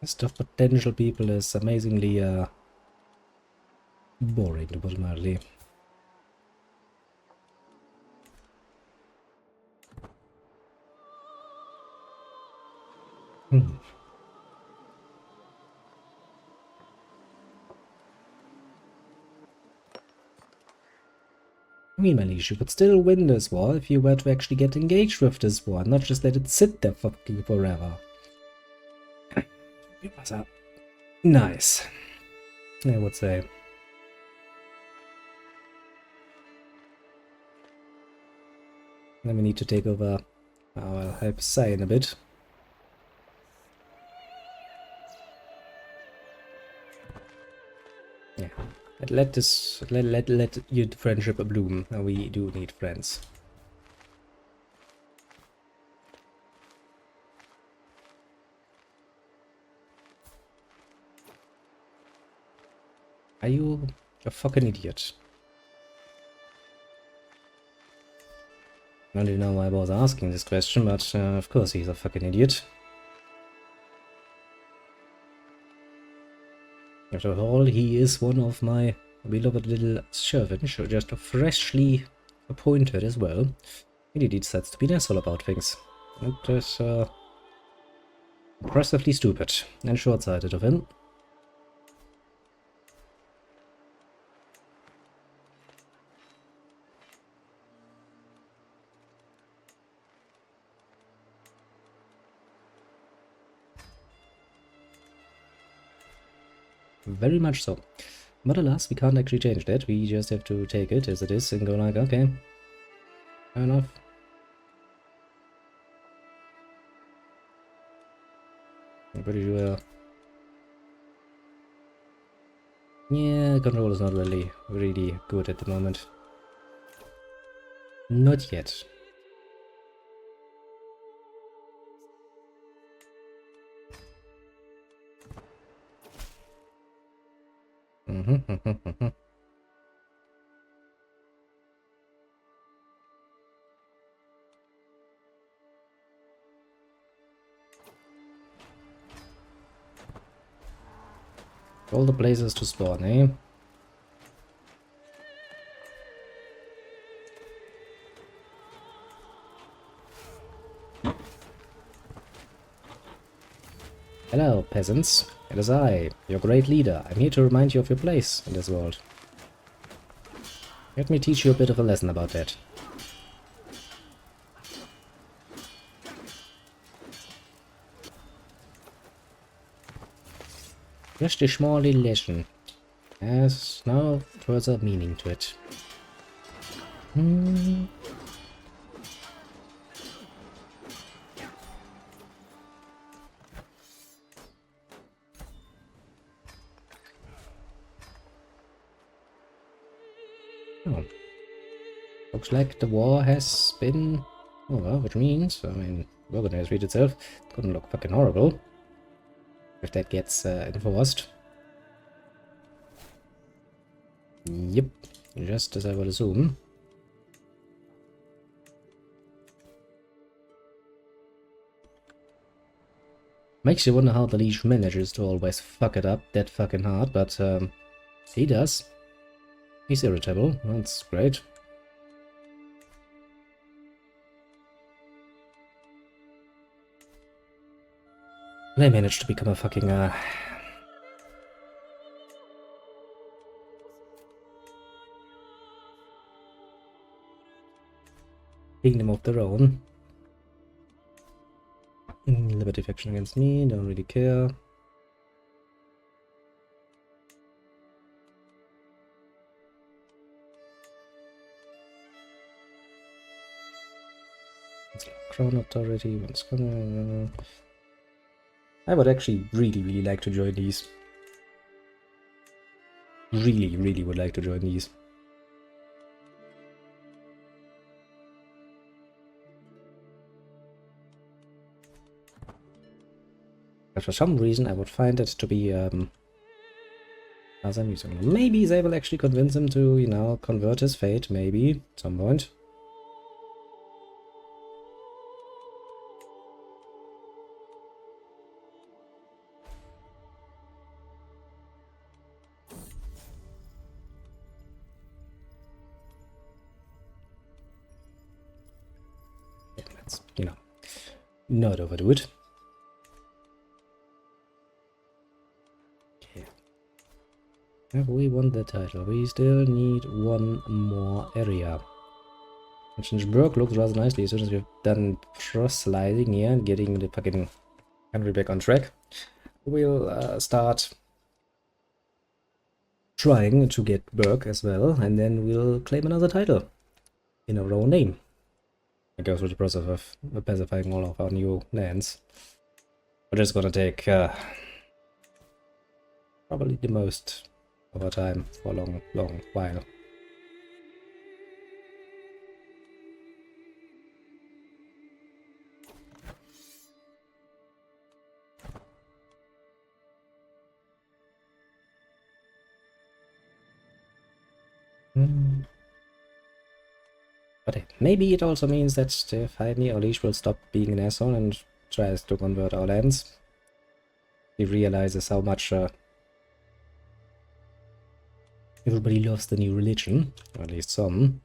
list of potential people is amazingly boring, to put it mildly. I mean, my liege, you could still win this war if you were to actually get engaged with this war, not just let it sit there fucking forever. Nice, I would say. Then we need to take over. I'll help Sai in a bit. Yeah, let your friendship bloom. We do need friends. Are you a fucking idiot? I don't even know why I was asking this question, but of course he's a fucking idiot. After all, he is one of my beloved little servants, just freshly appointed as well. And he decides to be an asshole about things. That is impressively stupid and short-sighted of him. Very much so. But alas, we can't actually change that. We just have to take it as it is and go like, okay, fair enough. I'm pretty sure. Yeah, control is not really good at the moment. Not yet. All the places to spawn, eh? Hello, peasants. It is I, your great leader. I'm here to remind you of your place in this world. Let me teach you a bit of a lesson about that. Just a small little lesson. Has no further meaning to it. Oh. Looks like the war has been over, which means, I mean, the we're gonna read itself. It's gonna look fucking horrible if that gets enforced. Yep, just as I would assume. Makes you wonder how the Liege manages to always fuck it up that fucking hard, but he does. He's irritable, that's great. They managed to become a fucking kingdom of their own. Liberty faction against me, don't really care. Crown authority, what's gonna... I would actually really like to join these. Really would like to join these. But for some reason I would find it to be as amusing. Maybe they will actually convince him to, you know, convert his fate, maybe, at some point. Let's, you know, not overdo it. Okay. Have we won the title? We still need one more area. Berg looks rather nicely as soon as we've done proselytizing here and getting the fucking country back on track. We'll start trying to get Berg as well, and then we'll claim another title in our own name. I go through the process of pacifying all of our new lands, which is gonna take probably the most of our time for a long, long while. But maybe it also means that the finally Unleash will stop being an asshole and tries to convert our lands. He realizes how much everybody loves the new religion, or at least some.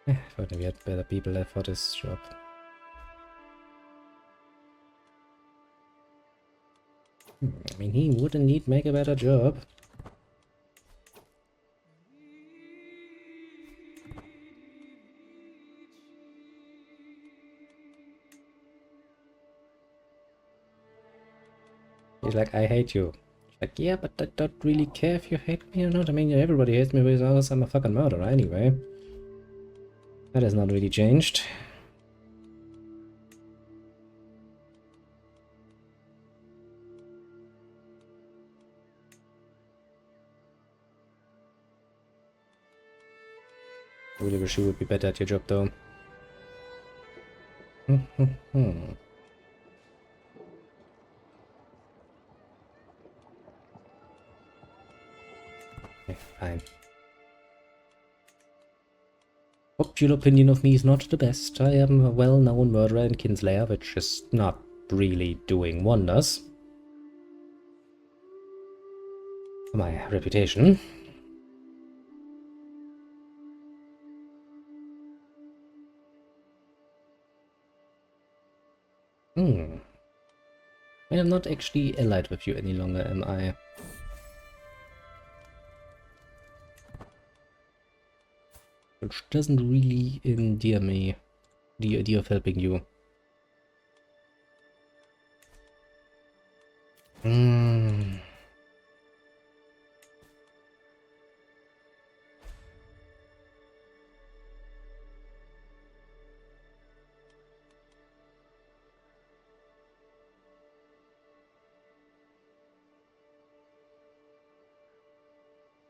If only we had better people left for this job. I mean, he would indeed make a better job. He's like, I hate you. Like, yeah, but I don't really care if you hate me or not. I mean, everybody hates me because I'm a fucking murderer anyway. That has not really changed. I really wish you would be better at your job, though. Okay, fine. Popular opinion of me is not the best. I am a well-known murderer and kinslayer, which is not really doing wonders for my reputation. I am not actually allied with you any longer, am I? Which doesn't really endear me, the idea of helping you.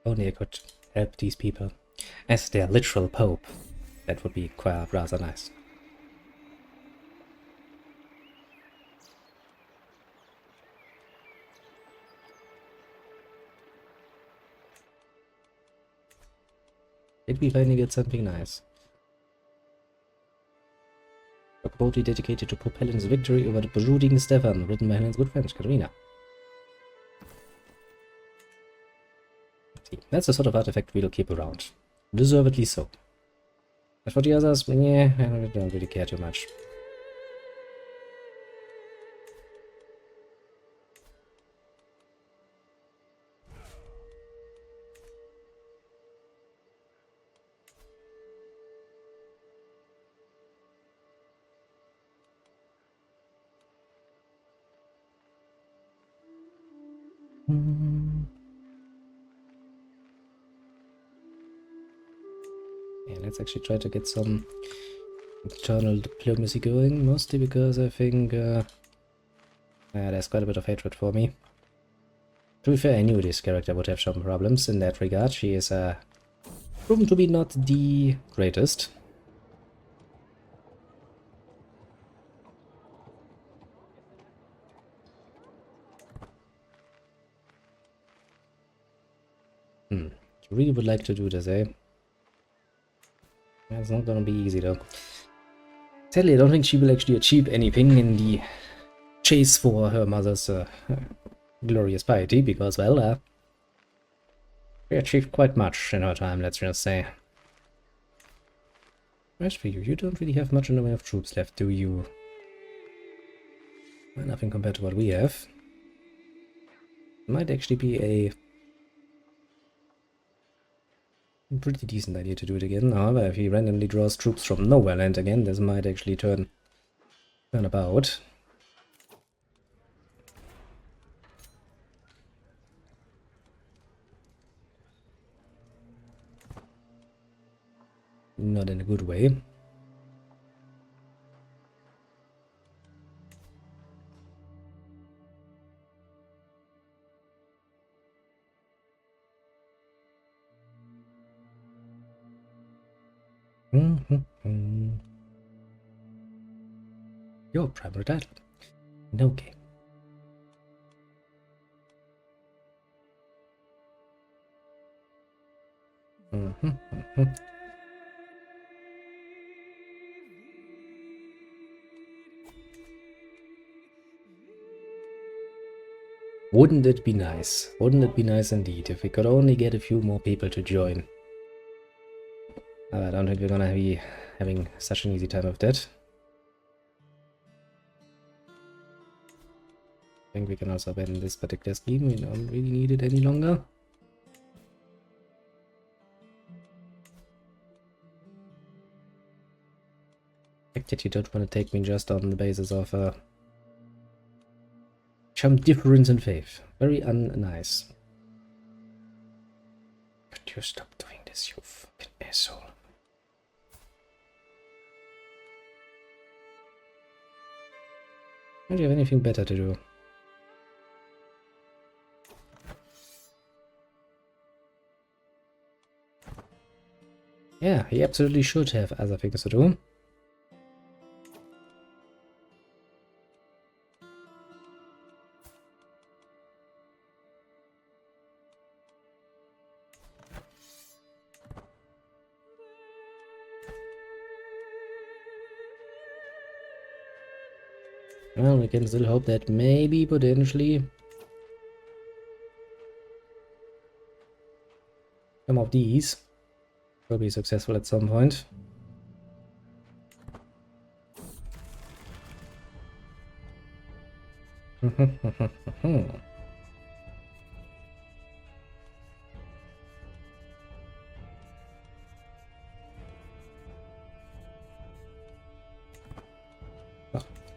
Only I could help these people as their literal pope. That would be quite rather nice. Did we finally get something nice? A boldly dedicated to propelling his victory over the brooding Stefan, written by Helen's good friend, Katerina. See, that's the sort of artifact we'll keep around. Deservedly so. As for the others, yeah, I don't really care too much. Yeah, let's actually try to get some internal diplomacy going, mostly because I think there's quite a bit of hatred for me. To be fair, I knew this character would have some problems in that regard. She is proven to be not the greatest. You really would like to do this, eh? It's not gonna be easy though. Sadly, I don't think she will actually achieve anything in the chase for her mother's glorious piety, because, well, We achieved quite much in our time, let's just say. As for you, you don't really have much in the way of troops left, do you? Well, nothing compared to what we have. Might actually be a pretty decent idea to do it again. However, if he randomly draws troops from nowhere land again, this might actually turn about. Not in a good way. Your primary title. No game. Wouldn't it be nice? Wouldn't it be nice indeed if we could only get a few more people to join? I don't think we're gonna be having such an easy time with that. I think we can also abandon this particular scheme. We don't really need it any longer. The fact that you don't want to take me just on the basis of some difference in faith. Very unnice. Could you stop doing this, you fucking asshole? Don't you have anything better to do? Yeah, he absolutely should have other things to do. Well, we can still hope that maybe, potentially, some of these will be successful at some point.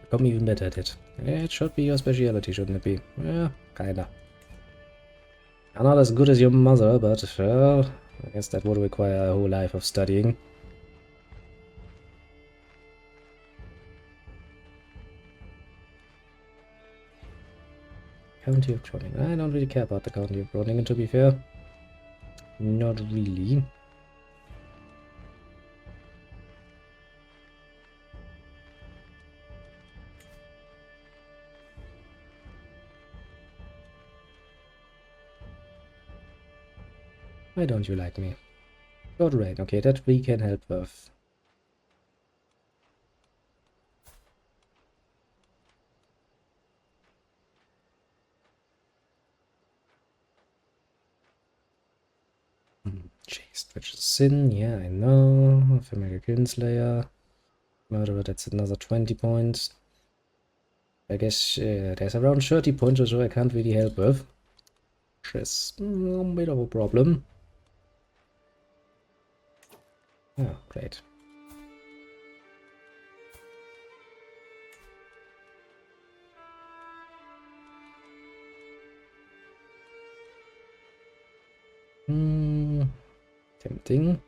Become even better at it. It should be your specialty, shouldn't it be? Yeah, kinda. I'm not as good as your mother, but well, I guess that would require a whole life of studying. County of Groningen. I don't really care about the County of Groningen, to be fair. Not really. Why don't you like me? God, rain. Okay, that we can help with. Chaste, which is sin. Yeah, I know. Familiar Kinslayer. Murderer, that's another 20 points. I guess there's around 30 points or so I can't really help with. Which is a bit of a problem. Oh, great. Tempting.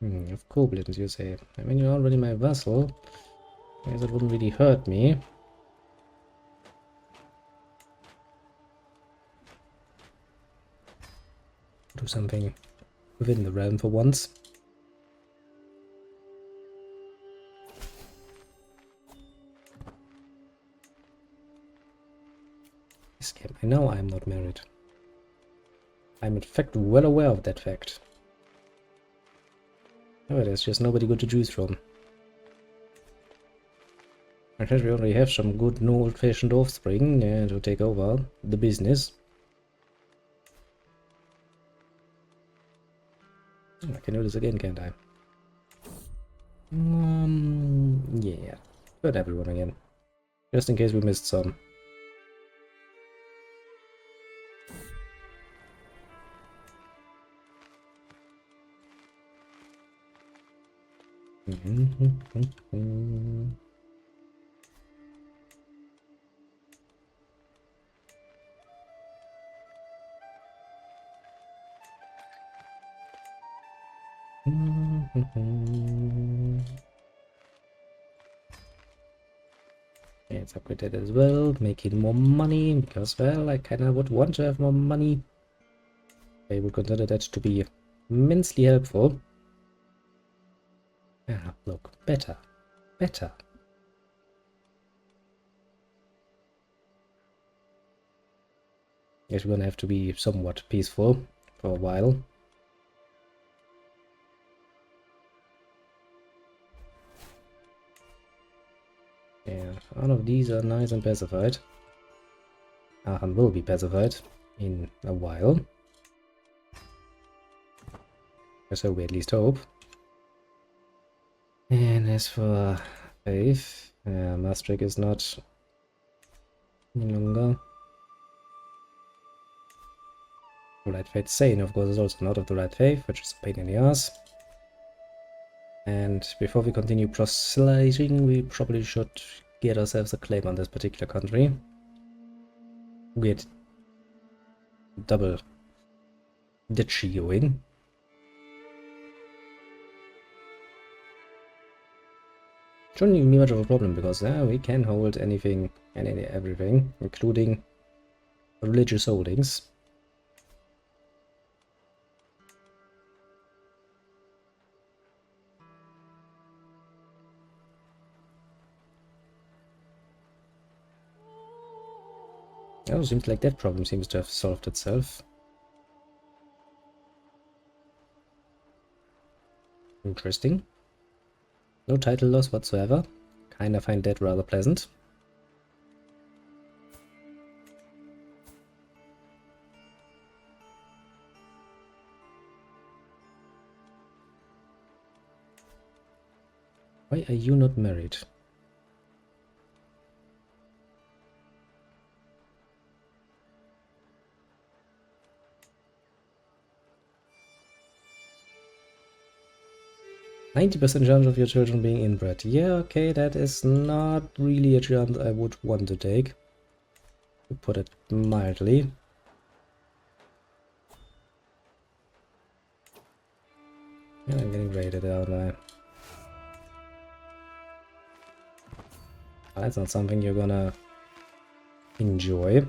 Of Koblenz, you say. I mean, you're already my vassal. I guess it wouldn't really hurt me. Do something within the realm for once. This game, I know I'm not married. I'm in fact well aware of that fact. Oh, there's just nobody good to choose from. I guess we already have some good old-fashioned offspring to take over the business. I can do this again, can't I? Yeah. But everyone again. Just in case we missed some. Let's upgrade that as well, making more money, because, well, I kinda would want to have more money. I would consider that to be immensely helpful. Ah, look, better, better. Guess we're gonna have to be somewhat peaceful for a while. Yeah, all of these are nice and pacified. Aachen will be pacified in a while. So we at least hope. And as for faith, Maastricht is not any longer. The right faith Sane, of course, is also not of the right faith, which is a pain in the ass. And before we continue proselyting, we probably should get ourselves a claim on this particular country. Get double duchy going. Shouldn't even be much of a problem because we can hold anything and everything, including religious holdings. Oh, seems like that problem seems to have solved itself. Interesting. No title loss whatsoever. Kinda find that rather pleasant. Why are you not married? "90% chance of your children being inbred." Yeah, okay, that is not really a chance I would want to take, to put it mildly. Yeah, I'm getting raided, aren't I? That's not something you're gonna enjoy.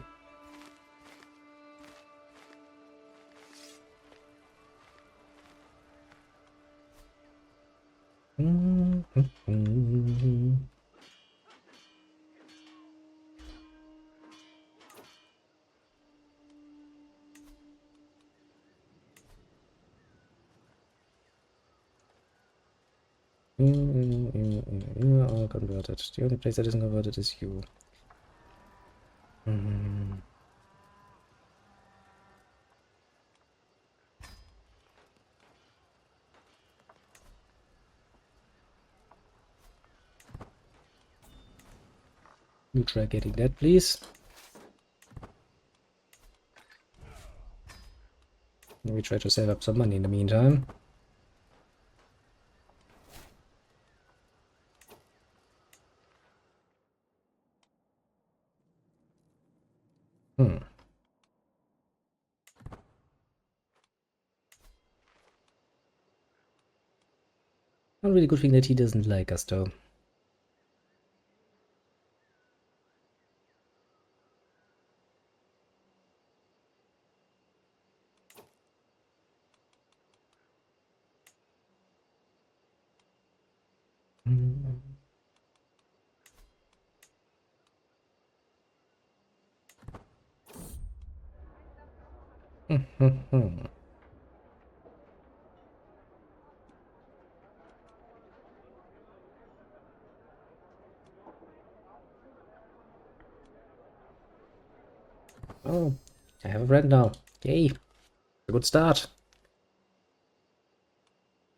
You are all converted. The only place that isn't converted is you. You try getting that, please. We try to save up some money in the meantime. Not really good thing that he doesn't like us, though. Oh, I have a friend now. Yay. A good start.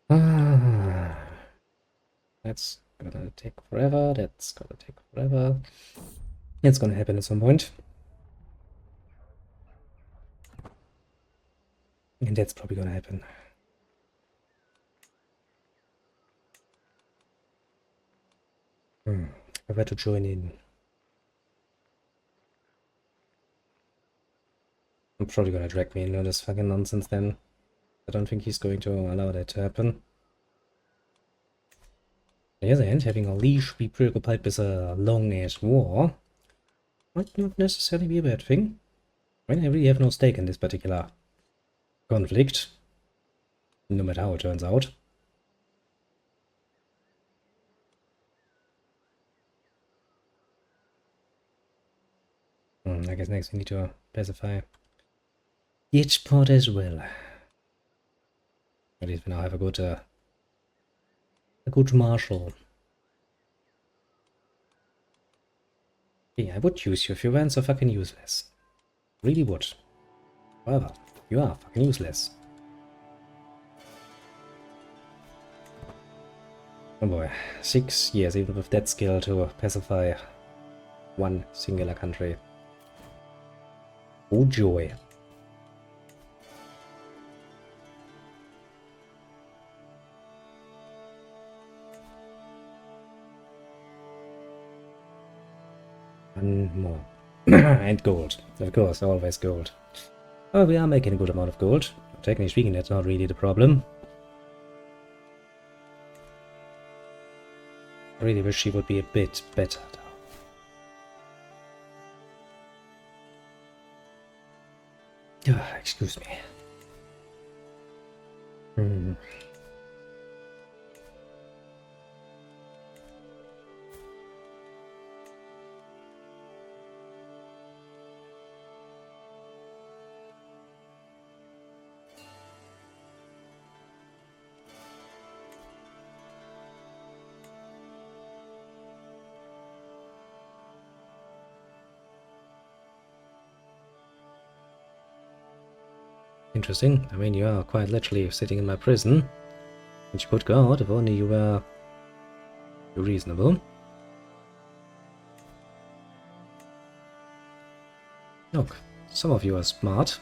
Ah, that's gonna take forever. That's gonna take forever. It's gonna happen at some point. And that's probably gonna happen. I were to join in. I'm probably gonna drag me into this fucking nonsense then. I don't think he's going to allow that to happen. On the other hand, having a leash be preoccupied with a long-ass war might not necessarily be a bad thing. I mean, I really have no stake in this particular conflict, no matter how it turns out. I guess next we need to pacify Ditchport as well. At least we now have a good marshal. Yeah, I would use you if you weren't so fucking useless. Really would. However, you are fucking useless. Oh boy, 6 years even with that skill to pacify one singular country. Oh joy. One more. And gold. Of course, always gold. Oh, we are making a good amount of gold. Technically speaking, that's not really the problem. I really wish she would be a bit better. Excuse me. Interesting. I mean, you are quite literally sitting in my prison. And you could go out if only you were reasonable. Look, some of you are smart.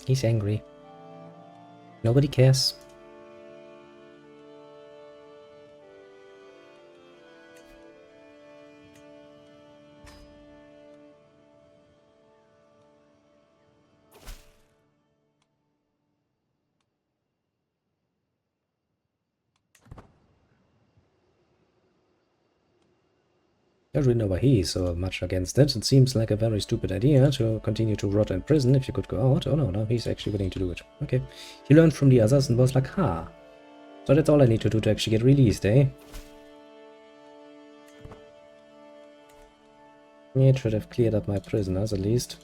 He's angry. Nobody cares. I don't really know why he is so much against it. It seems like a very stupid idea to continue to rot in prison if you could go out. Oh no, he's actually willing to do it. Okay. He learned from the others and was like, ha. So that's all I need to do to actually get released, eh? Yeah, it should have cleared up my prisoners at least.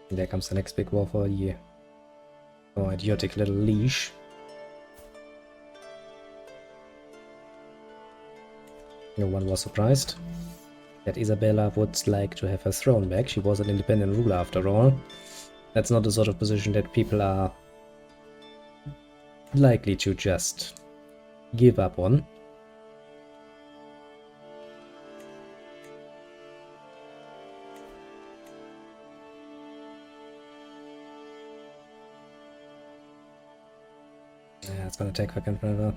And there comes the next big war for a year. Oh, idiotic little leash. No one was surprised that Isabella would like to have her throne back. She was an independent ruler after all. That's not the sort of position that people are likely to just give up on. Yeah, it's gonna take fucking forever.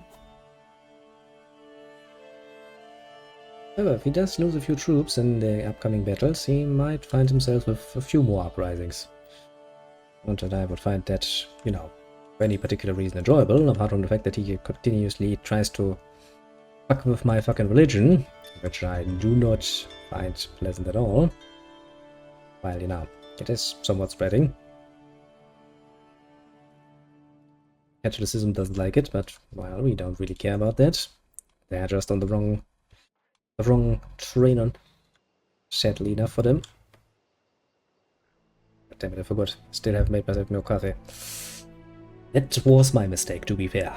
However, if he does lose a few troops in the upcoming battles, he might find himself with a few more uprisings. Not that I would find that, you know, for any particular reason enjoyable, apart from the fact that he continuously tries to fuck with my fucking religion, which I do not find pleasant at all. While, you know, it is somewhat spreading. Catholicism doesn't like it, but, well, we don't really care about that. They're just on the wrong train on. sadly enough for them. God damn it, I forgot. Still have made myself no coffee. That was my mistake, to be fair.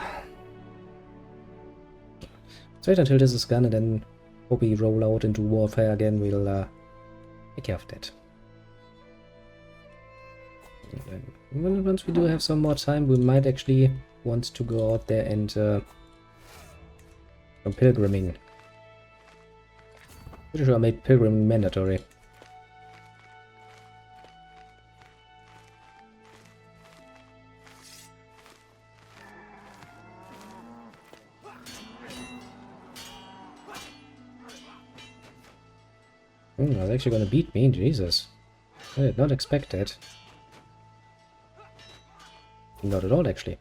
Let's wait until this is gone and then hope we roll out into warfare again. We'll take care of that. Once we do have some more time, we might actually want to go out there and some pilgriming. Pretty sure I made pilgriming mandatory. I was actually gonna beat me, Jesus. I did not expect that. Not at all, actually.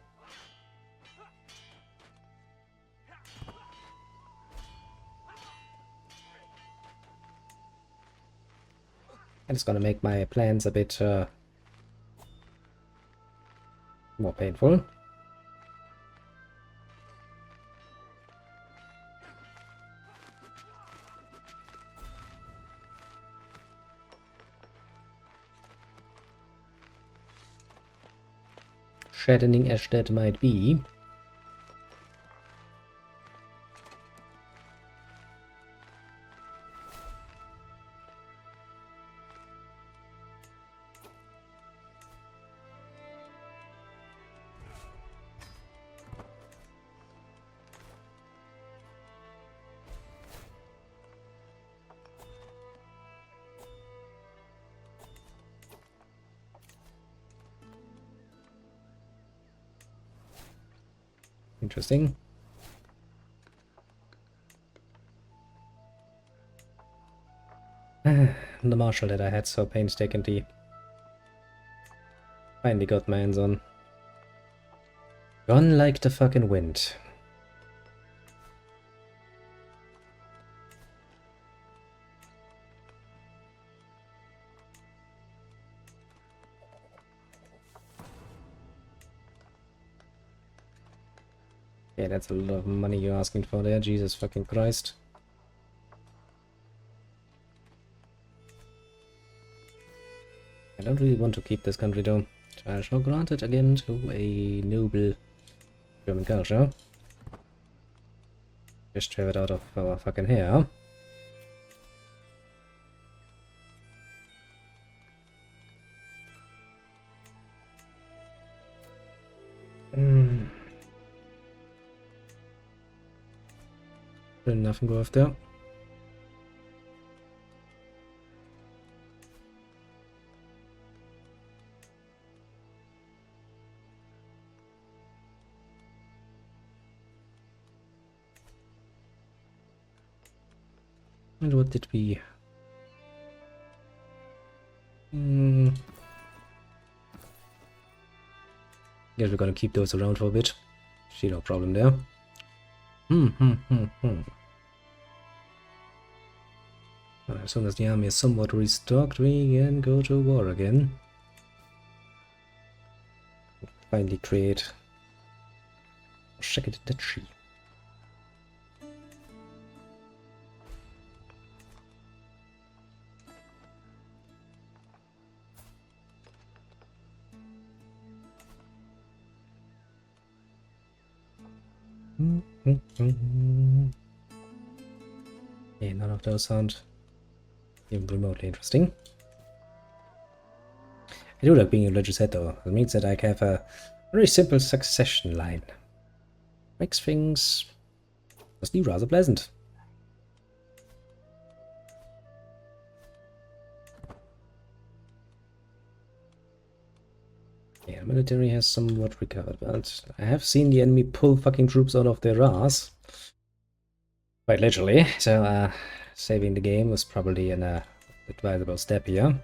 And it's gonna make my plans a bit more painful. Saddening as that might be. Interesting. The marshal that I had so painstakingly finally got my hands on. Gone like the fucking wind. Yeah, that's a lot of money you're asking for there, Jesus fucking Christ. I don't really want to keep this country though. I shall grant it again to a noble German culture. Just have it out of our fucking hair. Nothing go after. And what did we... Guess we're gonna keep those around for a bit. See, no problem there. As soon as the army is somewhat restocked, we can go to war again. Finally create a second duchy. Yeah, none of those sound even remotely interesting. I do like being a legislator. It means that I can have a very simple succession line. Makes things mostly rather pleasant. Yeah, military has somewhat recovered, but I have seen the enemy pull fucking troops out of their ass. Quite literally, so saving the game was probably an advisable step here.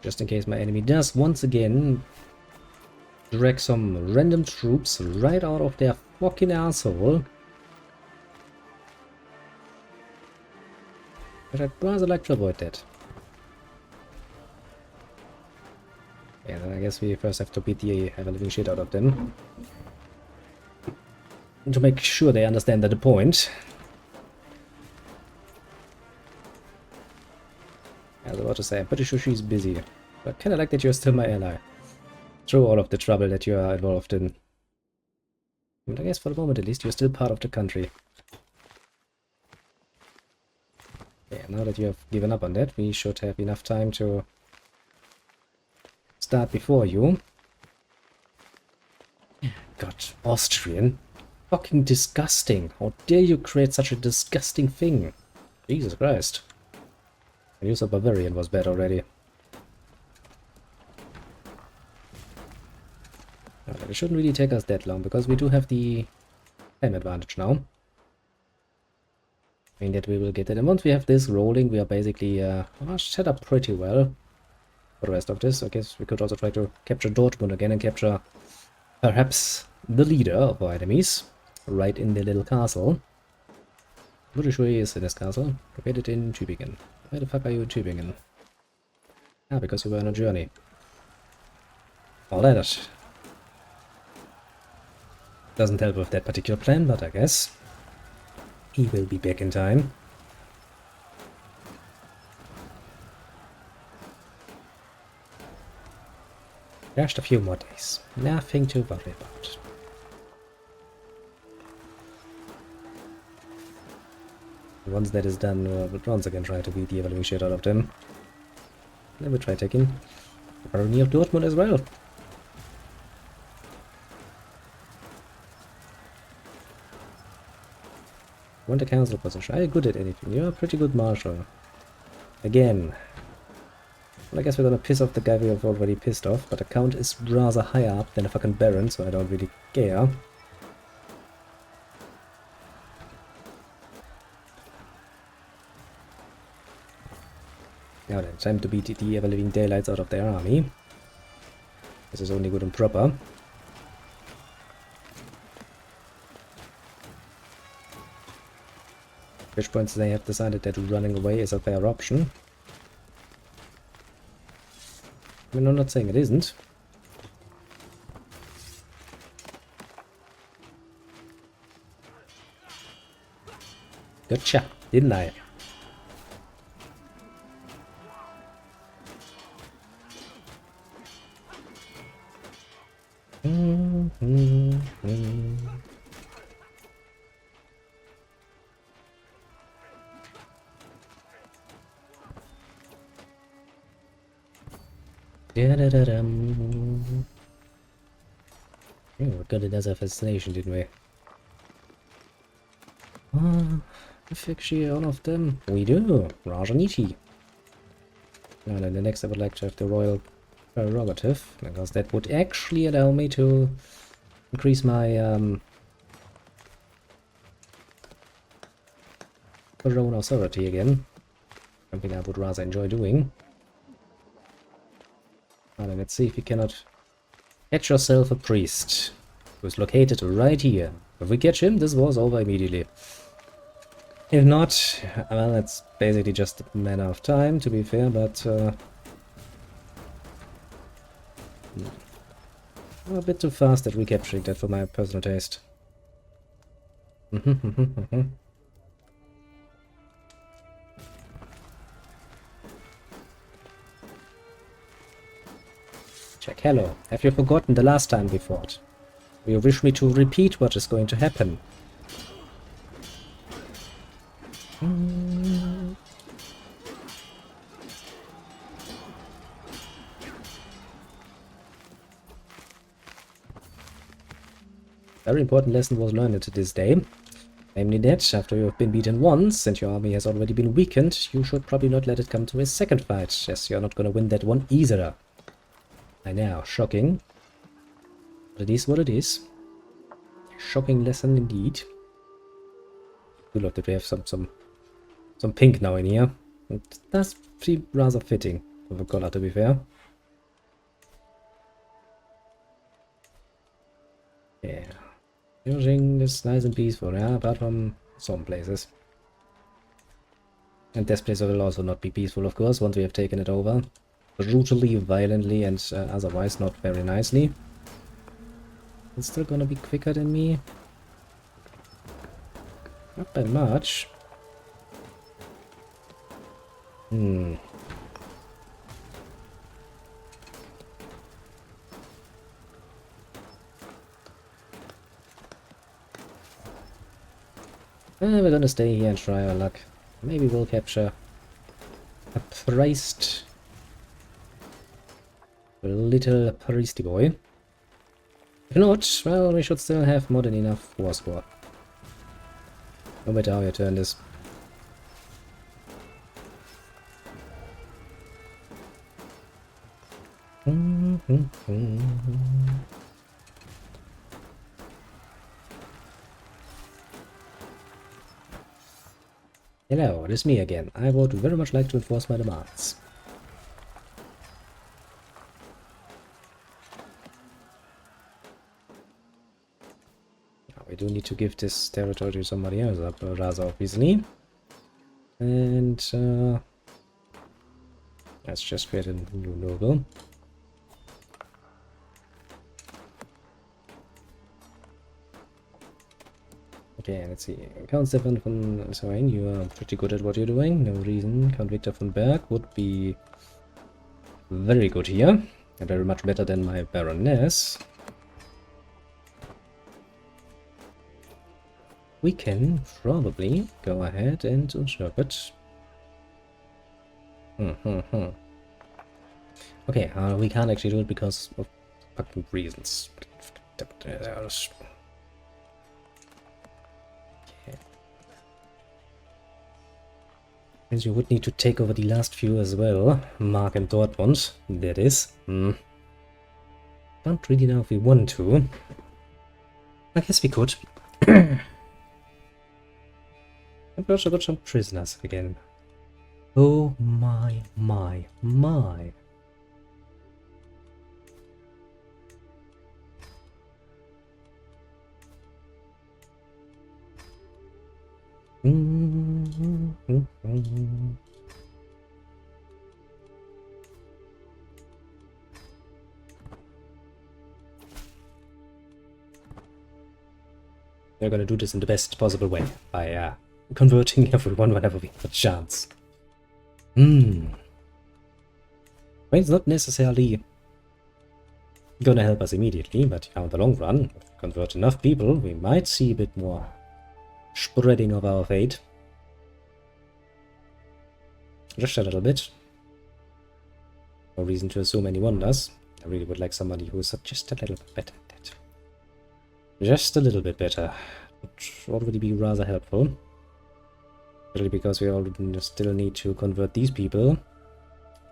Just in case my enemy does once again drag some random troops right out of their fucking asshole. But I'd rather like to avoid that. Yeah, then I guess we first have to beat the ever-living shit out of them. To make sure they understand the point. I was about to say, I'm pretty sure she's busy. But kinda like that you're still my ally. Through all of the trouble that you are involved in. But I guess for the moment at least you're still part of the country. Yeah, now that you have given up on that, we should have enough time to start before you. God, Austrian. Fucking disgusting. How dare you create such a disgusting thing? Jesus Christ. I use a Bavarian was bad already. It shouldn't really take us that long, because we do have the time advantage now. I mean that we will get it. And once we have this rolling, we are basically set up pretty well for the rest of this. I guess we could also try to capture Dortmund again and capture perhaps the leader of our enemies right in the little castle. Pretty sure he is in this castle. Located in Tübingen. Where the fuck are you in Tübingen? Ah, because you were on a journey. All that doesn't help with that particular plan, but I guess he will be back in time. Just a few more days. Nothing to worry about. Once that is done, we'll once again try to beat the ever-living shit out of them. Then we'll try taking the barony of Dortmund as well. Want a council position. Are you good at anything? You're a pretty good marshal. Again. Well, I guess we're gonna piss off the guy we have already pissed off, but the count is rather higher up than a fucking baron, so I don't really care. Now then, time to beat the ever-living daylights out of their army. This is only good and proper. At which point they have decided that running away is a fair option. I mean, I'm not saying it isn't. Gotcha, didn't I? We got it as a fascination, didn't we? Actually, all of them. We do. Rajaniti. And then the next I would like to have the royal prerogative, because that would actually allow me to increase my own authority again. Something I would rather enjoy doing. And let's see if you cannot catch yourself a priest who's located right here. If we catch him, this war's over immediately. If not, well, it's basically just a matter of time, to be fair, but a bit too fast at recapturing that for my personal taste. Check, hello. Have you forgotten the last time we fought? Do you wish me to repeat what is going to happen? Very important lesson was learned this day. Namely that, after you have been beaten once, and your army has already been weakened, you should probably not let it come to a second fight, as you're not gonna win that one either. I know, shocking. But it is what it is. Shocking lesson indeed. Good luck that we have some pink now in here. That's pretty rather fitting of a color, to be fair. Yeah. Everything is nice and peaceful, yeah, apart from some places. And this place will also not be peaceful, of course, once we have taken it over. brutally, violently, and otherwise not very nicely. It's still gonna be quicker than me. Not by much. We're gonna stay here and try our luck. Maybe we'll capture a priest. A little priesty boy. If not, well, we should still have more than enough war score. No matter how you turn this. Hello, it is me again. I would very much like to enforce my demands. We do need to give this territory to somebody else up, rather obviously. And let's just create a new noble. Okay, let's see. Count Stefan von Soin, you are pretty good at what you're doing. No reason. Count Victor von Berg would be very good here. And very much better than my Baroness. We can probably go ahead and usurp it. Okay, we can't actually do it because of fucking reasons. And you would need to take over the last few as well. Mark and Dortmund, that is. Don't really know if we want to. I guess we could. I've also got some prisoners again. Oh my. They're gonna do this in the best possible way, by converting everyone whenever we have a chance. Well, it's not necessarily gonna help us immediately, but in the long run, if we convert enough people, we might see a bit more spreading of our fate. Just a little bit. No reason to assume anyone does. I really would like somebody who is just a little bit better at that. Just a little bit better. Would already be rather helpful. Especially because we still need to convert these people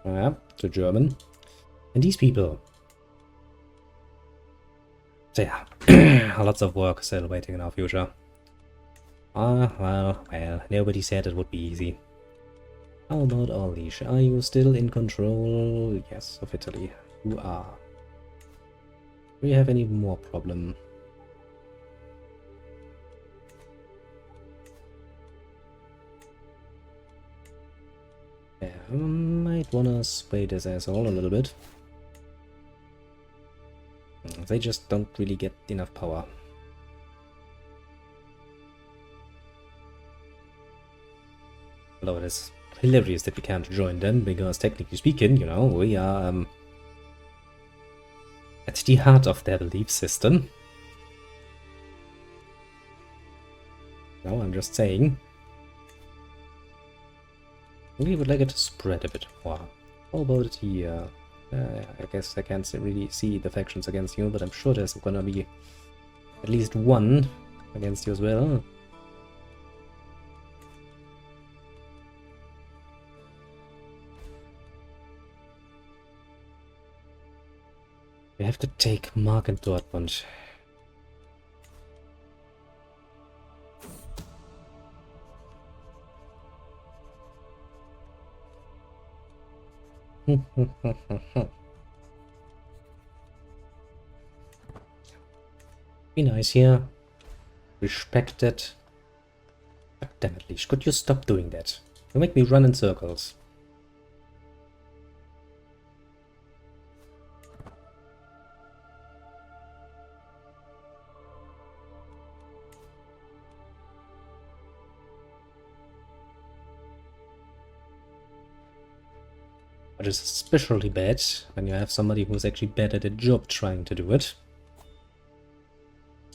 to German. And these people. So yeah, lots of work still waiting in our future. Well, nobody said it would be easy. How about Alish? Are you still in control? Yes, of Italy. You are. Do you have any more problem? Yeah, I might wanna sway this asshole a little bit. They just don't really get enough power. Although it is hilarious that we can't join them, because technically speaking, you know, we are at the heart of their belief system. No, I'm just saying. We would like it to spread a bit more. How about it here? I guess I can't really see the factions against you, but I'm sure there's gonna be at least one against you as well. We have to take Mark and Dortmund. Be nice here. Respect it. God damn it, Leash. Could you stop doing that? You make me run in circles. But it's especially bad when you have somebody who's actually bad at the job trying to do it.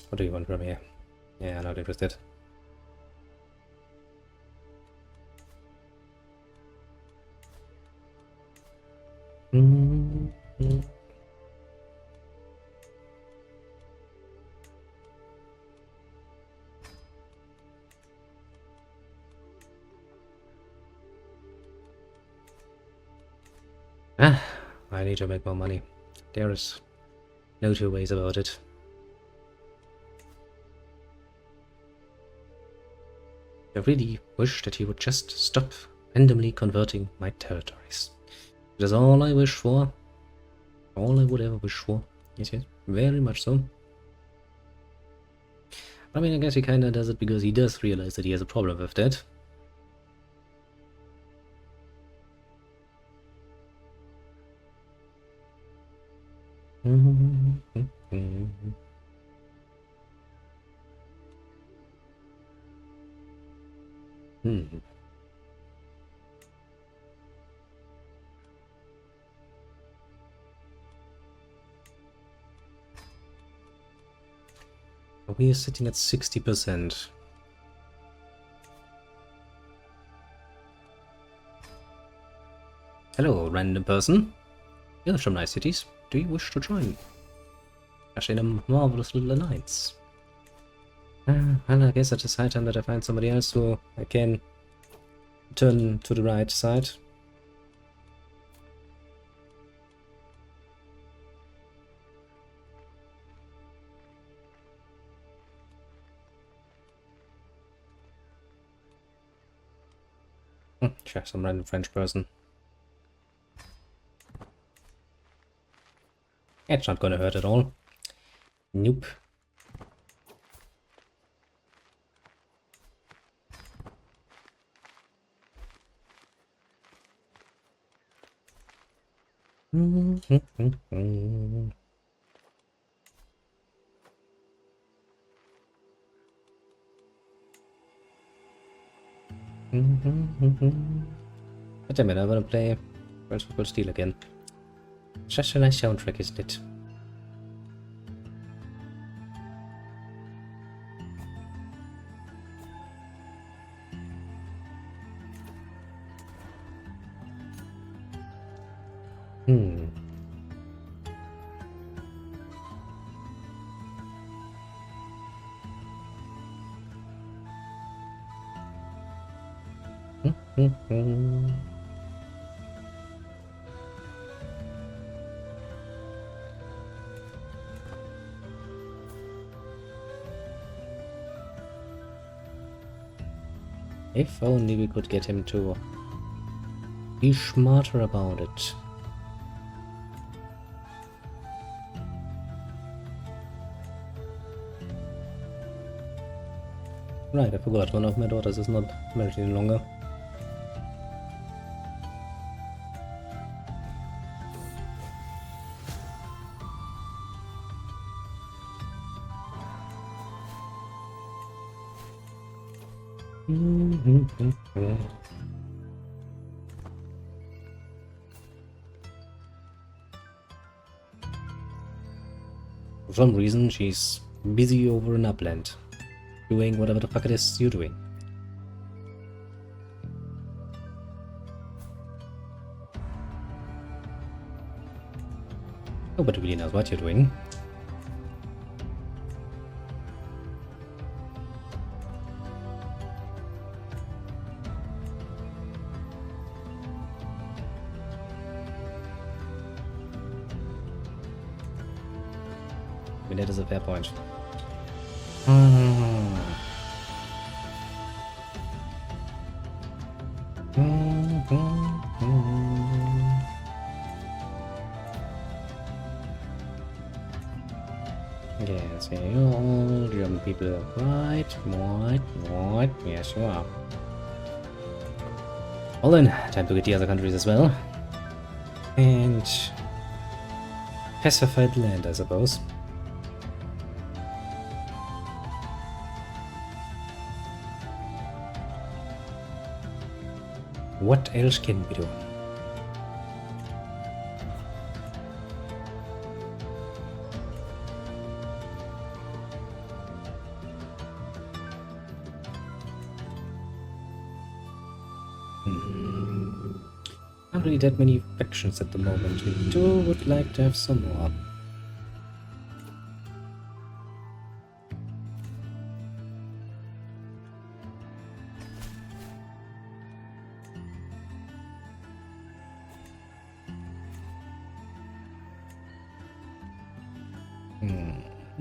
What do you want from here? Yeah, not interested. I need to make more money. There is no two ways about it. I really wish that he would just stop randomly converting my territories. That is all I wish for. All I would ever wish for. Yes, yes, very much so. I mean, I guess he kinda does it because he does realize that he has a problem with that. We are sitting at 60%. Hello, random person. You have some nice cities. Do you wish to join? Actually, in a marvelous little alliance. Well, I guess at the high time that I find somebody else who I can turn to the right side. Sure, some random French person. It's not gonna hurt at all. Nope. But damn it, I wanna play World of Steel again. Such a nice soundtrack, isn't it? If only we could get him to be smarter about it. Right, I forgot, one of my daughters is not married any longer. For some reason, she's busy over in Upland, doing whatever the fuck it is you're doing. Nobody really knows what you're doing. I mean, that is a fair point. Yes, you're all German people. Right, yes you are. Well then, time to get the other countries as well. And pacified land, I suppose. What else can we do? Not really that many factions at the moment. We would like to have some more.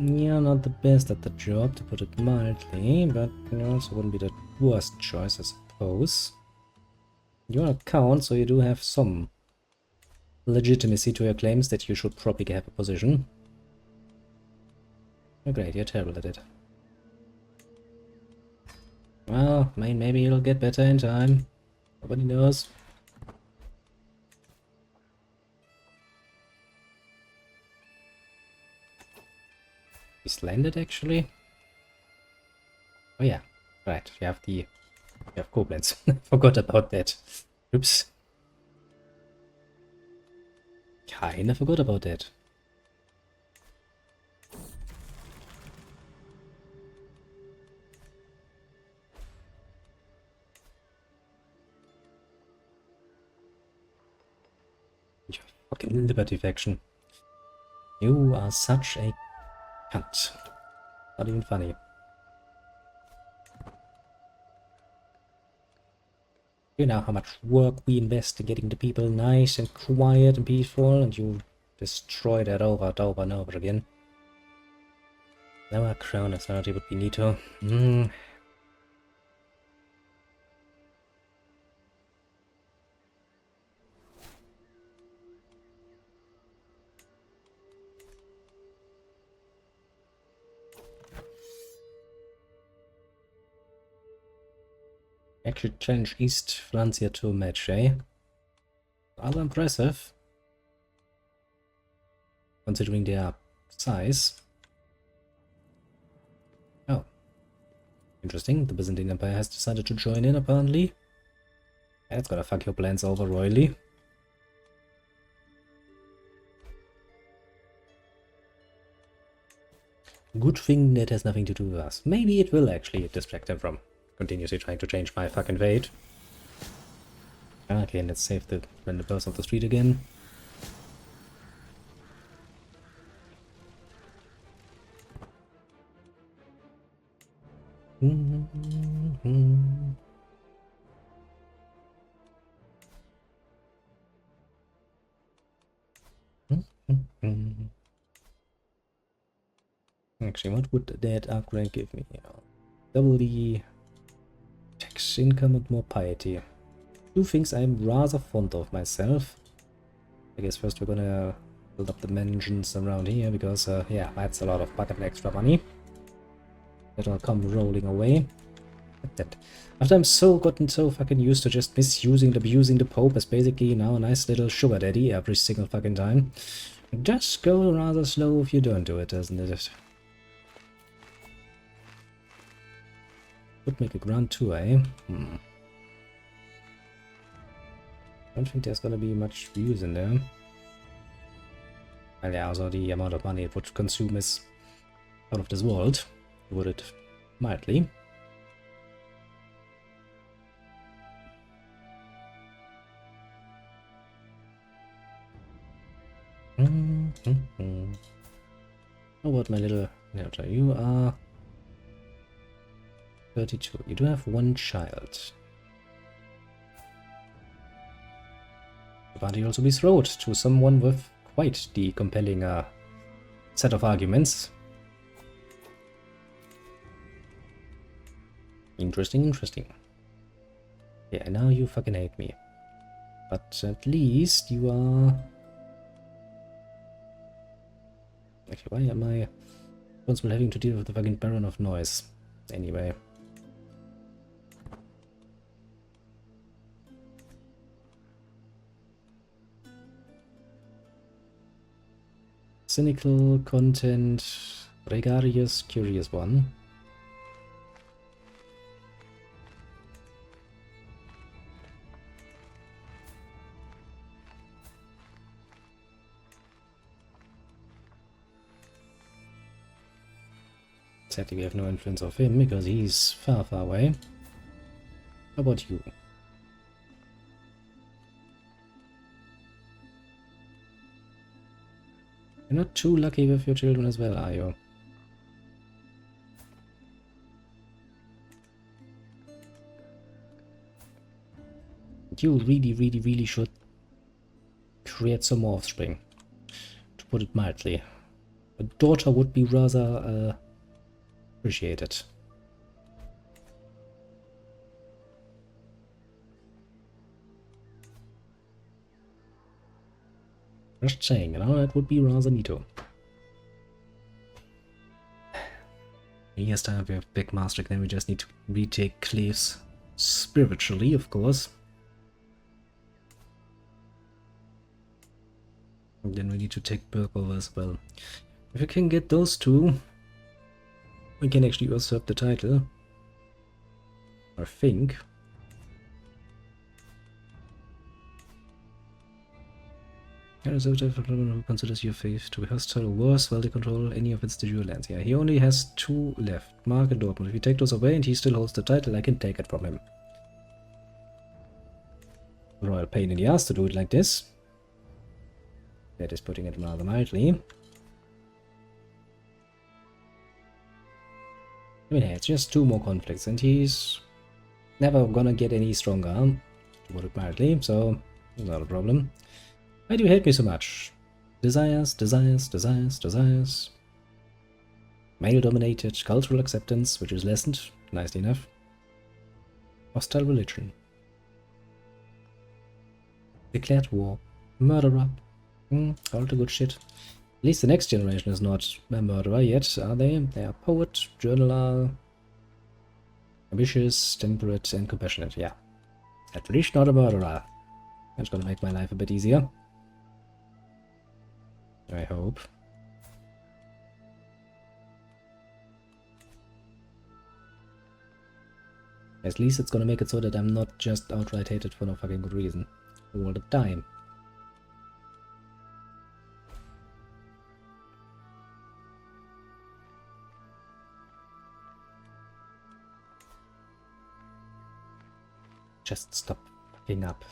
Yeah, not the best at the job, to put it mildly, but it also wouldn't be the worst choice, I suppose. You're an account, so you do have some legitimacy to your claims that you should probably have a position. Oh great, you're terrible at it. Well, I mean, maybe it'll get better in time. Nobody knows. He's landed, actually? Oh yeah, right, you have Koblenz. Forgot about that. Oops. Kinda forgot about that. You fucking Liberty faction. You are such a cunt. Not even funny. You know how much work we invest in getting the people nice and quiet and peaceful, and you destroy that over and over again. Now our crown authority would be neato. Actually change East Francia to a match, eh? Rather impressive. Considering their size. Oh. Interesting. The Byzantine Empire has decided to join in, apparently. That's gonna fuck your plans over royally. Good thing that has nothing to do with us. Maybe it will actually distract them from continuously trying to change my fucking fate. Okay, let's save the random person off the street again. Actually, what would that upgrade give me? Double the tax income and more piety. Two things I'm rather fond of myself. I guess first we're gonna build up the mansions around here, because, yeah, that's a lot of fucking extra money. That'll come rolling away. That. After I'm gotten so fucking used to just misusing and abusing the Pope as basically now a nice little sugar daddy every single fucking time. It does go rather slow if you don't do it, doesn't it? Would make a grand tour, eh? Don't think there's gonna be much use in there. Well, yeah, also the amount of money it would consume is out of this world, to put it mildly. How about my little Ninja? You are 32. You do have one child. But he also be throwed to someone with quite the compelling set of arguments. Interesting, interesting. Yeah, now you fucking hate me. But at least you are... Actually, why am I responsible having to deal with the fucking Baron of Noise? Anyway. Cynical content, gregarious, curious one. Sadly, we have no influence of him because he's far, far away. How about you? You're not too lucky with your children as well, are you? You really, really, really should create some more offspring, to put it mildly. A daughter would be rather appreciated. Just saying, you know, that would be rather neato. Yes, time we have big master, then we just need to retake Cleves spiritually, of course. And then we need to take Burke over as well. If we can get those two, we can actually usurp the title. I think. Who considers your faith to be hostile or worse while they control any of its de jure lands. Yeah, he only has 2 left. Mark and Dortmund. If we take those away and he still holds the title, I can take it from him. Royal pain in the ass to do it like this. That is putting it rather mildly. I mean, hey, it's just 2 more conflicts, and he's never gonna get any stronger, to put it mildly, so not a problem. Why do you hate me so much? Desires, desires, desires, desires. Male-dominated cultural acceptance, which is lessened, nicely enough. Hostile religion. Declared war. Murderer. All the good shit. At least the next generation is not a murderer yet, are they? They are poet, journaler, ambitious, temperate, and compassionate, yeah. At least not a murderer. That's gonna make my life a bit easier. I hope. At least it's gonna make it so that I'm not just outright hated for no fucking good reason. All the time. Just stop fucking up.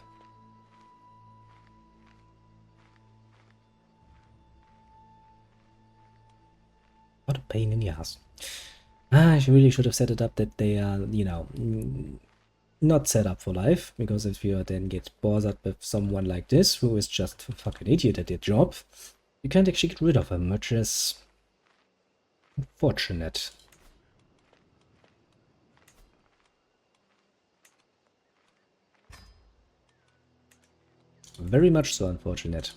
What a pain in the ass. I really should have set it up that they are, you know, not set up for life, because if you then get bothered with someone like this, who is just a fucking idiot at their job, you can't actually get rid of him, which is unfortunate. Very much so unfortunate.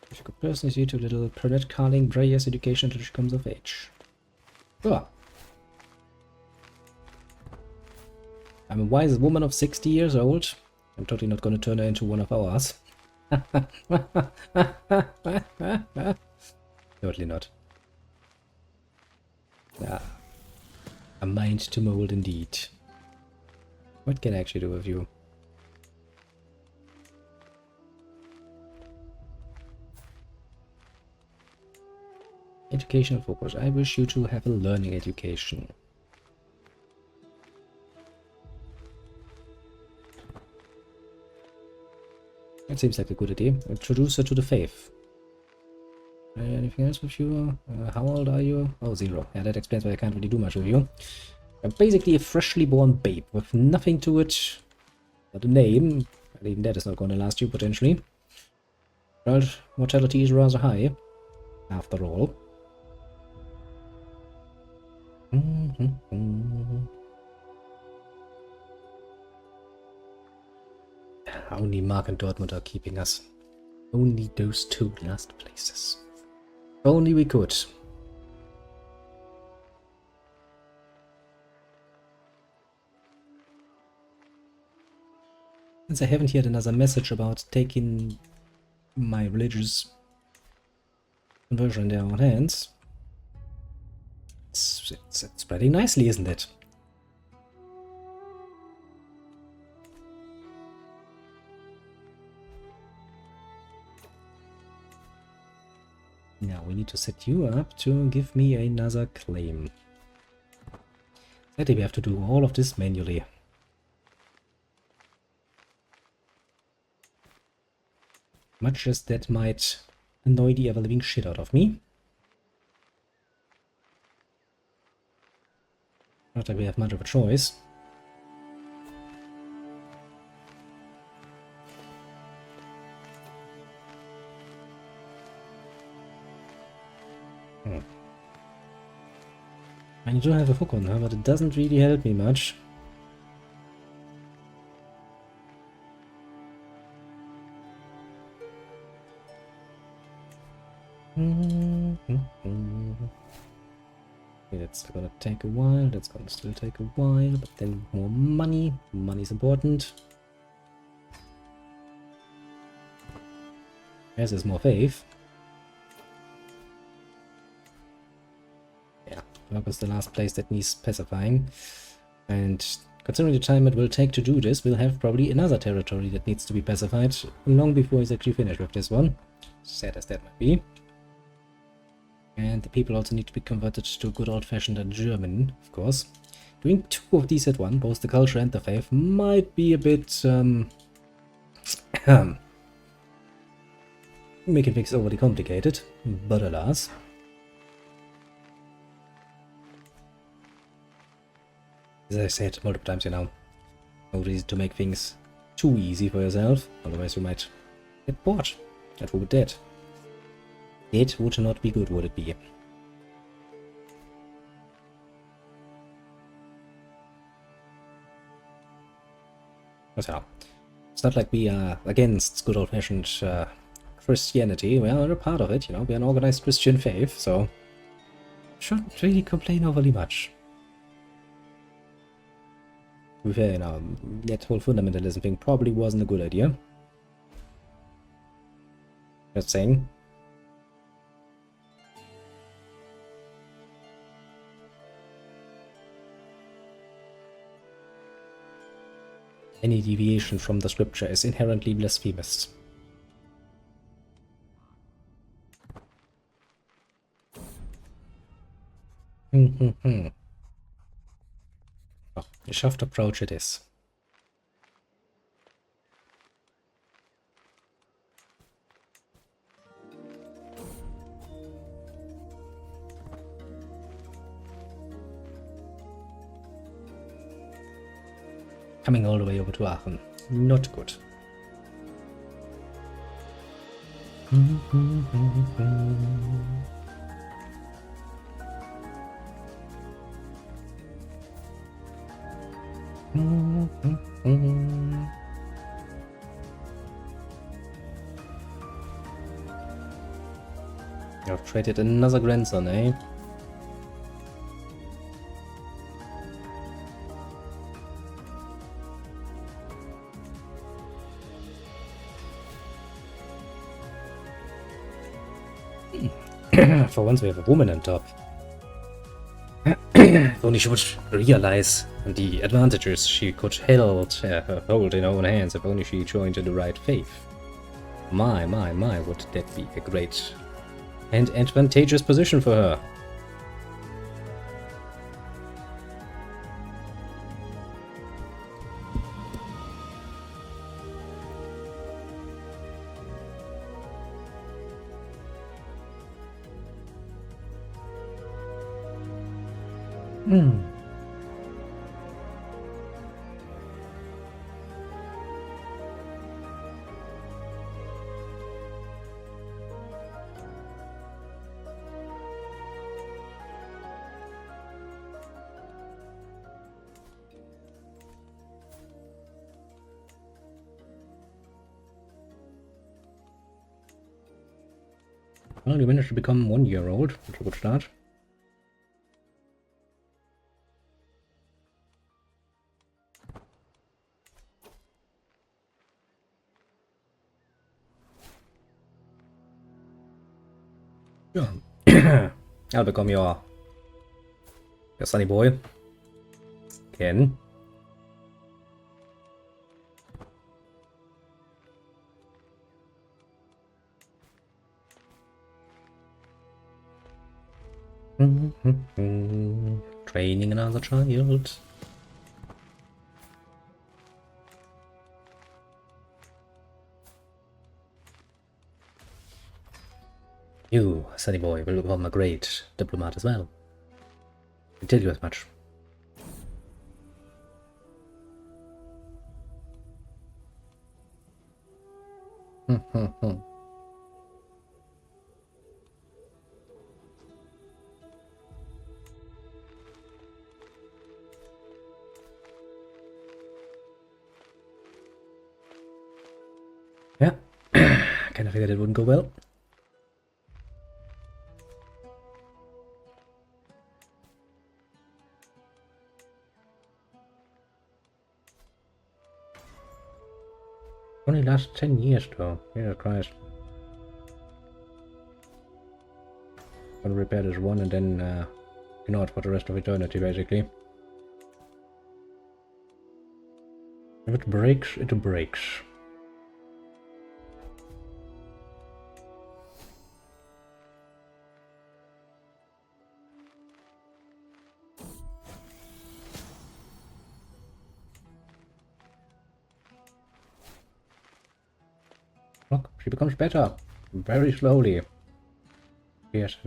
If you could personally see to little Pernette Carling Breyer's education until she comes of age. Sure. I'm a wise woman of 60 years old. I'm totally not going to turn her into one of ours. Totally not. Ah, a mind to mold indeed. What can I actually do with you? Educational focus. I wish you to have a learning education. That seems like a good idea. Introduce her to the faith. Anything else with you? How old are you? Oh, 0. Yeah, that explains why I can't really do much with you. I'm basically a freshly born babe with nothing to it but a name. And even that is not going to last you, potentially. Child mortality is rather high, after all. Only Mark and Dortmund are keeping us. Only those 2 last places. If only we could. Since I haven't heard another message about taking my religious conversion in their own hands, it's spreading nicely, isn't it? Now we need to set you up to give me another claim. Sadly, we have to do all of this manually. Much as that might annoy the ever-living shit out of me. Not that we have much of a choice. I do have a hook on her, but it doesn't really help me much. Okay, that's gonna take a while, that's gonna still take a while, but then more money. Money's important. Yes, there's more faith. Yeah, Work is the last place that needs pacifying. And considering the time it will take to do this, we'll have probably another territory that needs to be pacified long before he's actually finished with this one. Sad as that might be. And the people also need to be converted to good old-fashioned German, of course. Doing two of these at once, both the culture and the faith, might be a bit making things overly complicated, but alas. As I said multiple times, you know, no reason to make things too easy for yourself, otherwise you might get bored. That would be dead. It would not be good, would it be? But yeah, it's not like we are against good old-fashioned Christianity. We are a part of it, you know, we're an organized Christian faith, so shouldn't really complain overly much. To be fair, you know, that whole fundamentalism thing probably wasn't a good idea. Just saying. Any deviation from the scripture is inherently blasphemous. Oh, a soft approach it is. Coming all the way over to Aachen. Not good. I've traded another grandson, eh? For once we have a woman on top. If only she would realize the advantages she could hold in her own hands. If only she joined the right faith. My, would that be a great and advantageous position for her. Well, you managed to become 1 year old, which is a good start. Yeah. I'll become your sunny boy. Ken. Trade training another child. You, Sunny Boy, will become a great diplomat as well. I tell you as much. Yeah, kind of figured it wouldn't go well. Only last 10 years though, Jesus Christ. Gonna repair this one and then ignore it for the rest of eternity basically. If it breaks, it breaks. Look, she becomes better. Very slowly. Yes,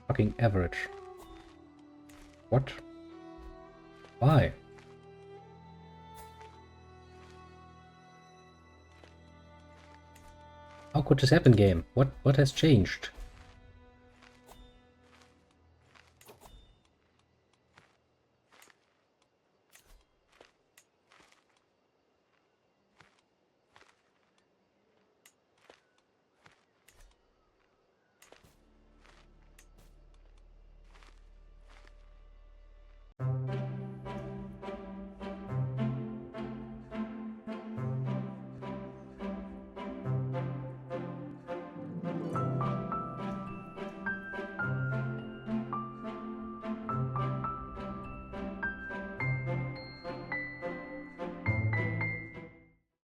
fucking average. What? Why? How could this happen, game? What has changed?